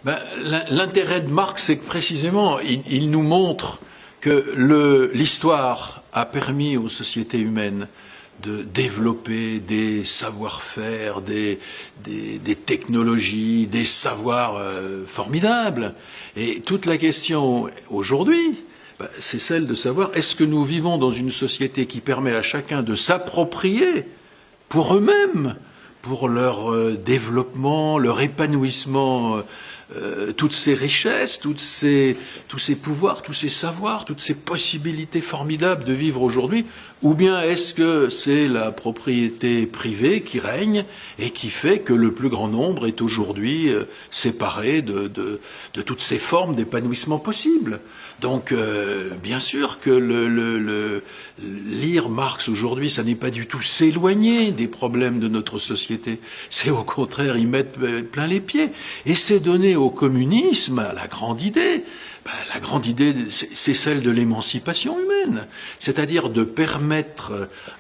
Ben, l'intérêt de Marx, c'est que précisément, il nous montre que l'histoire a permis aux sociétés humaines de développer des savoir-faire, des technologies, des savoirs formidables. Et toute la question aujourd'hui, ben, c'est celle de savoir, est-ce que nous vivons dans une société qui permet à chacun de s'approprier pour eux-mêmes, pour leur développement, leur épanouissement, toutes ces richesses, tous ces pouvoirs, tous ces savoirs, toutes ces possibilités formidables de vivre aujourd'hui, ou bien est-ce que c'est la propriété privée qui règne et qui fait que le plus grand nombre est aujourd'hui séparé de toutes ces formes d'épanouissement possibles? Donc, bien sûr que lire Marx aujourd'hui, ça n'est pas du tout s'éloigner des problèmes de notre société. C'est au contraire y mettre plein les pieds. Et c'est donner au communisme la grande idée. Ben, la grande idée, c'est celle de l'émancipation humaine. C'est-à-dire de permettre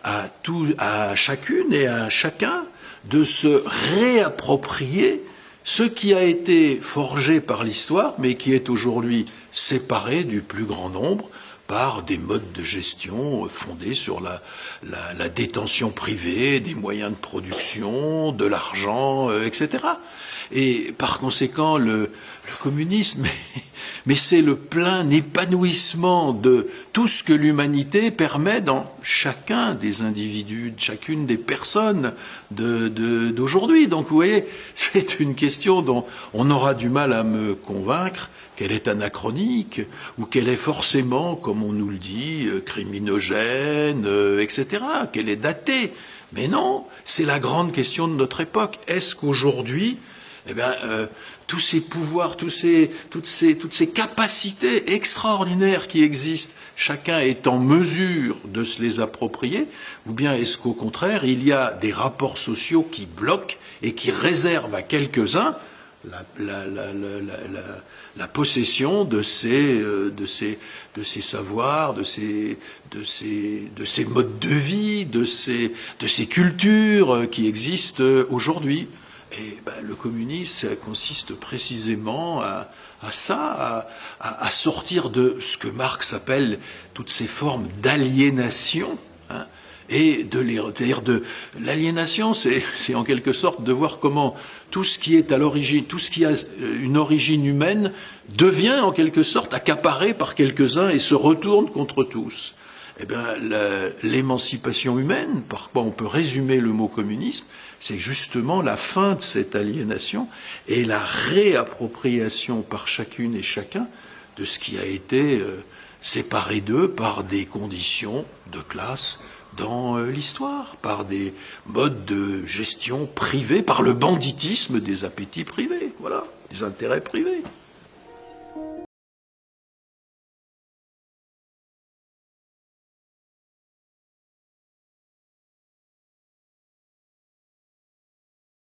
à chacune et à chacun de se réapproprier ce qui a été forgé par l'histoire, mais qui est aujourd'hui séparé du plus grand nombre par des modes de gestion fondés sur la détention privée, des moyens de production, de l'argent, etc. Et par conséquent, le communisme, mais c'est le plein épanouissement de tout ce que l'humanité permet dans chacun des individus, chacune des personnes d'aujourd'hui. Donc vous voyez, c'est une question dont on aura du mal à me convaincre qu'elle est anachronique, ou qu'elle est forcément, comme on nous le dit, criminogène, etc., qu'elle est datée. Mais non, c'est la grande question de notre époque. Est-ce qu'aujourd'hui, tous ces pouvoirs, toutes ces capacités extraordinaires qui existent, chacun est en mesure de se les approprier, ou bien est-ce qu'au contraire, il y a des rapports sociaux qui bloquent et qui réservent à quelques-uns la possession de ces savoirs, de ces modes de vie, de ces cultures qui existent aujourd'hui. Et le communisme, ça consiste précisément à ça, à sortir de ce que Marx appelle toutes ces formes d'aliénation, hein, et c'est-à-dire l'aliénation, c'est en quelque sorte de voir comment tout ce qui est à l'origine, tout ce qui a une origine humaine devient en quelque sorte accaparé par quelques-uns et se retourne contre tous. Eh bien, l'émancipation humaine, par quoi on peut résumer le mot communisme, c'est justement la fin de cette aliénation et la réappropriation par chacune et chacun de ce qui a été séparé d'eux par des conditions de classe dans l'histoire, par des modes de gestion privés, par le banditisme des appétits privés, voilà, des intérêts privés.